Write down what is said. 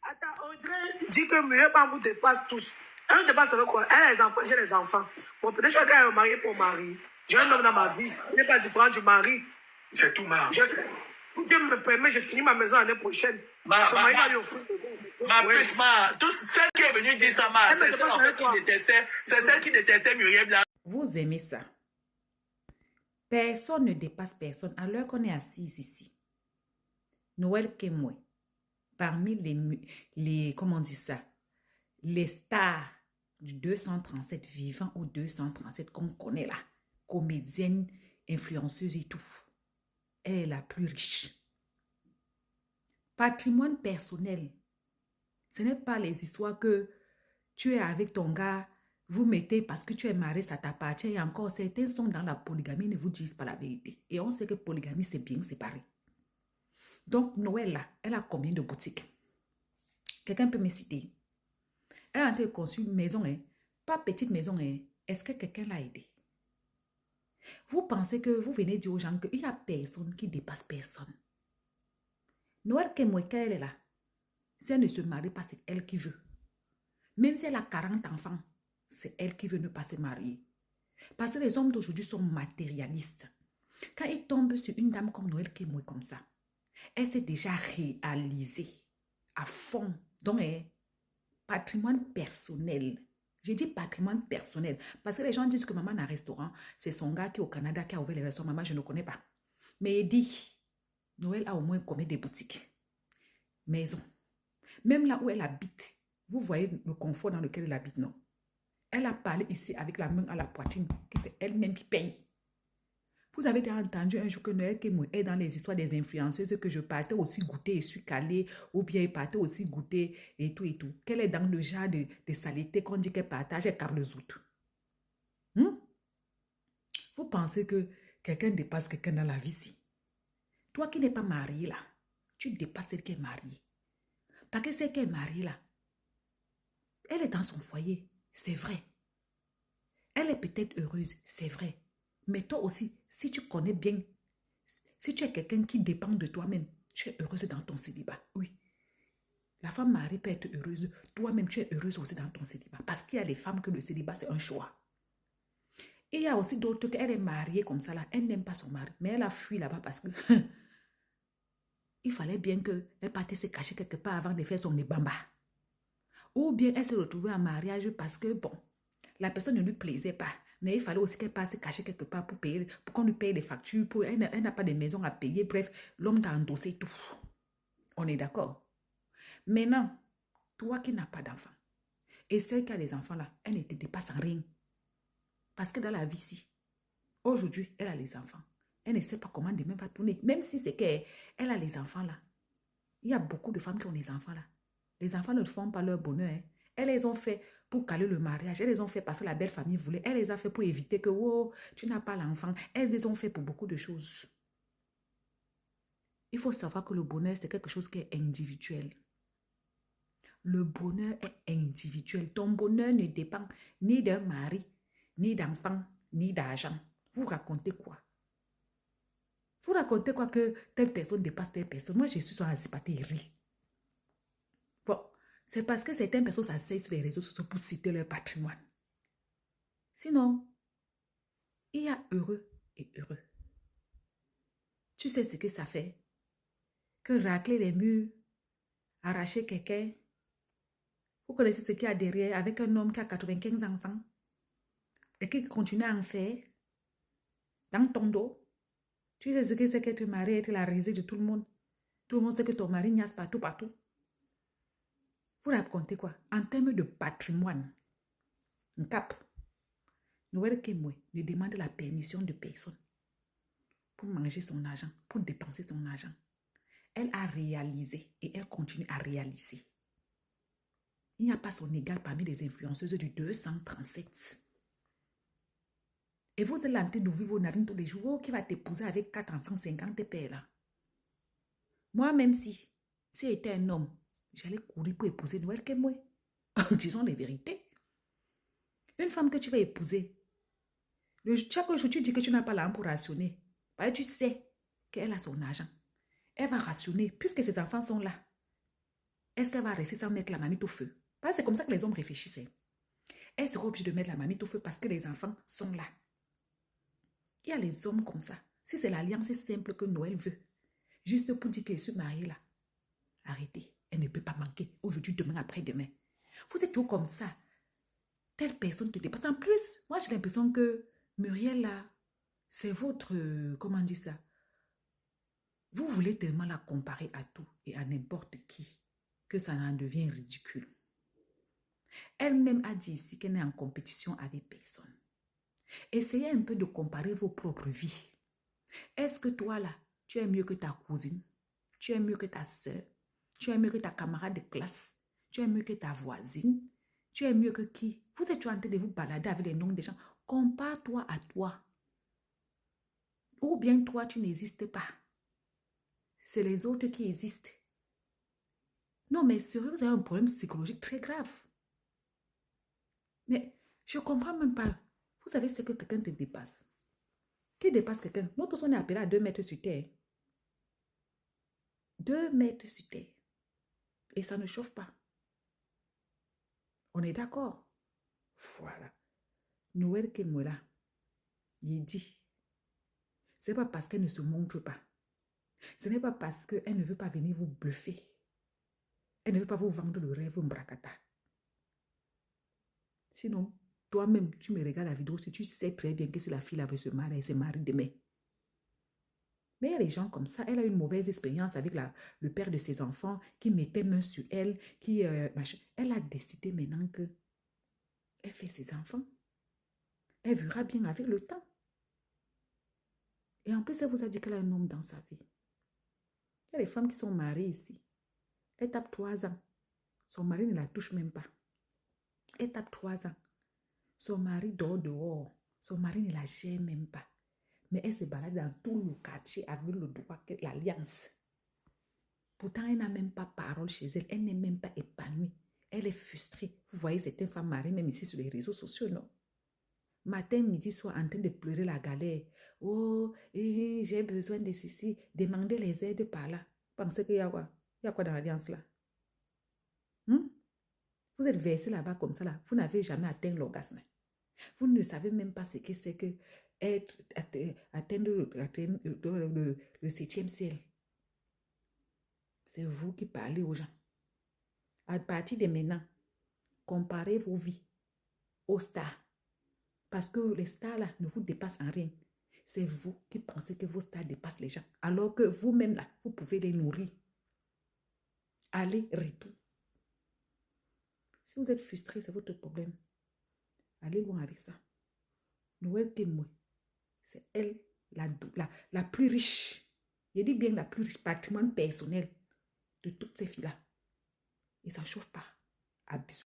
Attends, Audrey dit que mieux pas vous dépasse tous. Elle nous dépasse avec quoi? Elle a les enfants, j'ai les enfants. Bon, peut-être que quand elle est mariée pour mari. J'ai un homme dans ma vie. Il n'est pas différent du mari. C'est tout, ma. Dieu me permet, je finis ma maison l'année prochaine. Tout celle qui est venue dire ça, ma, c'est celle en fait qui détestait Muriel Blanc. Vous aimez ça? Personne ne dépasse personne alors qu'on est assis ici. Noël Kemoy, parmi comment on dit ça, les stars du 237 vivant ou 237 qu'on connaît là, comédienne, influenceuse et tout, elle est la plus riche. Patrimoine personnel, ce n'est pas les histoires que tu es avec ton gars, vous mettez parce que tu es marié, ça t'appartient. Et encore, certains sont dans la polygamie, ne vous disent pas la vérité. Et on sait que polygamie, c'est bien séparé. Donc, Noël, là, elle a combien de boutiques? Quelqu'un peut me citer? Elle a en train de construire une maison, hein? Pas petite maison. Hein? Est-ce que quelqu'un l'a aidé? Vous pensez que vous venez dire aux gens qu'il n'y a personne qui dépasse personne. Noël Kemoy, elle est là. Si elle ne se marie pas, c'est elle qui veut. Même si elle a 40 enfants, c'est elle qui veut ne pas se marier. Parce que les hommes d'aujourd'hui sont matérialistes. Quand ils tombent sur une dame comme Noël Kemoy comme ça, elle s'est déjà réalisée à fond. Donc, patrimoine personnel. J'ai dit patrimoine personnel. Parce que les gens disent que maman a un restaurant. C'est son gars qui est au Canada qui a ouvert le restaurant. Maman, je ne connais pas. Mais il dit, Noël a au moins combien de boutiques? Maison. Même là où elle habite, vous voyez le confort dans lequel elle habite, non? Elle a parlé ici avec la main à la poitrine, que c'est elle-même qui paye. Vous avez déjà entendu un jour que Noël Kemoy est dans les histoires des influenceuses que je partais aussi goûter et suis calée, ou bien il partait aussi goûter et tout et tout. Qu'elle est dans le genre de saleté qu'on dit qu'elle partage, elle carre les autres. Vous pensez que quelqu'un dépasse quelqu'un dans la vie ici? Toi qui n'es pas marié là, tu dépasses celle qui est mariée. Parce que celle qui est mariée là, elle est dans son foyer, c'est vrai. Elle est peut-être heureuse, c'est vrai. Mais toi aussi, si tu connais bien, si tu es quelqu'un qui dépend de toi-même, tu es heureuse dans ton célibat. Oui. La femme mariée peut être heureuse. Toi-même, tu es heureuse aussi dans ton célibat. Parce qu'il y a des femmes que le célibat, c'est un choix. Et il y a aussi d'autres qu'elle est mariée comme ça là. Elle n'aime pas son mari. Mais elle a fui là-bas parce que il fallait bien qu'elle parte se cacher quelque part avant de faire son ébamba. Ou bien elle se retrouvait en mariage parce que, bon, la personne ne lui plaisait pas. Mais il fallait aussi qu'elle passe se cacher quelque part pour payer, pour qu'on lui paye les factures. Elle n'a pas de maison à payer. Bref, l'homme t'a endossé tout. On est d'accord? Maintenant, toi qui n'as pas d'enfant, et celle qui a des enfants là, elle ne te dépasse en rien. Parce que dans la vie ici, aujourd'hui, elle a les enfants. Elle ne sait pas comment demain va tourner. Même si c'est qu'elle a les enfants là. Il y a beaucoup de femmes qui ont les enfants là. Les enfants ne font pas leur bonheur. Hein. Elles les ont fait pour caler le mariage. Elles les ont fait parce que la belle famille voulait. Elle les a fait pour éviter que oh, tu n'as pas l'enfant. Elles les ont fait pour beaucoup de choses. Il faut savoir que le bonheur, c'est quelque chose qui est individuel. Le bonheur est individuel. Ton bonheur ne dépend ni d'un mari, ni d'enfant, ni d'argent. Vous racontez quoi? Vous racontez quoi que telle personne dépasse telle personne? Moi, je suis sur un sympathie et rit. Bon, c'est parce que certaines personnes s'asseyent sur les réseaux sociaux pour citer leur patrimoine. Sinon, il y a heureux et heureux. Tu sais ce que ça fait? Que racler les murs, arracher quelqu'un. Vous connaissez ce qu'il y a derrière avec un homme qui a 95 enfants et qui continue à en faire dans ton dos. Tu sais ce que c'est qu'être marié, être la risée de tout le monde. Tout le monde sait que ton mari niaise partout, partout. Vous racontez quoi? En termes de patrimoine, un cap. Noël Kemoy ne demande la permission de personne pour manger son argent, pour dépenser son argent. Elle a réalisé et elle continue à réaliser. Il n'y a pas son égal parmi les influenceuses du 237. Et vous êtes là en train d'ouvrir vos narines tous les jours. Oh, qui va t'épouser avec 4 enfants, 50 pères là? Moi, même si j'étais un homme, j'allais courir pour épouser Noël Kemoy. Disons les vérités. Une femme que tu vas épouser, chaque jour tu dis que tu n'as pas l'argent pour rationner. Parce que tu sais qu'elle a son argent. Elle va rationner puisque ses enfants sont là. est-ce qu'elle va rester sans mettre la mamie au feu? Parce que c'est comme ça que les hommes réfléchissent. Elle sera obligée de mettre la mamie au feu parce que les enfants sont là. Il y a les hommes comme ça. Si c'est l'alliance simple que Noël veut, juste pour dire que je suis mariée là, arrêtez. Elle ne peut pas manquer aujourd'hui, demain, après-demain. Vous êtes toujours comme ça. Telle personne te dépasse. En plus, moi j'ai l'impression que Muriel là, c'est votre, comment on dit ça? Vous voulez tellement la comparer à tout et à n'importe qui que ça en devient ridicule. Elle-même a dit ici qu'elle n'est en compétition avec personne. Essayez un peu de comparer vos propres vies. Est-ce que toi là, tu es mieux que ta cousine? Tu es mieux que ta soeur? Tu es mieux que ta camarade de classe? Tu es mieux que ta voisine? Tu es mieux que qui? Vous êtes en train de vous balader avec les noms des gens. Compare-toi à toi. Ou bien toi, tu n'existes pas. C'est les autres qui existent. Non, mais sérieux, vous avez un problème psychologique très grave. Mais je ne comprends même pas. Vous savez, c'est que quelqu'un te dépasse. Qui dépasse quelqu'un? Nous tous, on est appelés à 2 mètres sur terre. 2 mètres sur terre. Et ça ne chauffe pas. On est d'accord? Voilà. Noël Kemola, il dit, ce n'est pas parce qu'elle ne se montre pas. Ce n'est pas parce qu'elle ne veut pas venir vous bluffer. Elle ne veut pas vous vendre le rêve Mbrakata. Sinon, toi-même, tu me regardes la vidéo si tu sais très bien que si la fille avait se marier, elle se marie demain. Mais il y a des gens comme ça. Elle a une mauvaise expérience avec le père de ses enfants qui mettait main sur elle, Elle a décidé maintenant que elle fait ses enfants. Elle verra bien avec le temps. Et en plus, elle vous a dit qu'elle a un homme dans sa vie. Il y a des femmes qui sont mariées ici. Elle tape 3 ans. Son mari ne la touche même pas. Elle tape 3 ans. Son mari dort dehors. Son mari ne la gère même pas. Mais elle se balade dans tout le quartier avec le droit que l'alliance. Pourtant, elle n'a même pas parole chez elle. Elle n'est même pas épanouie. Elle est frustrée. Vous voyez certaines femmes mariées même ici sur les réseaux sociaux, non? Matin, midi, soir, en train de pleurer la galère. Oh, j'ai besoin de ceci. Demandez les aides par là. Pensez qu'il y a quoi? Il y a quoi dans l'alliance là? Vous êtes versé là-bas comme ça là. Vous n'avez jamais atteint l'orgasme. Vous ne savez même pas ce que c'est que atteindre le 7e ciel. C'est vous qui parlez aux gens. À partir de maintenant, comparez vos vies aux stars. Parce que les stars là ne vous dépassent en rien. C'est vous qui pensez que vos stars dépassent les gens. Alors que vous-même là, vous pouvez les nourrir. Allez, retour. Si vous êtes frustré, c'est votre problème. Allez loin avec ça. Noël Kemola, c'est elle la plus riche. Je dis bien la plus riche, patrimoine personnel de toutes ces filles-là. Et ça ne chauffe pas. À bisous.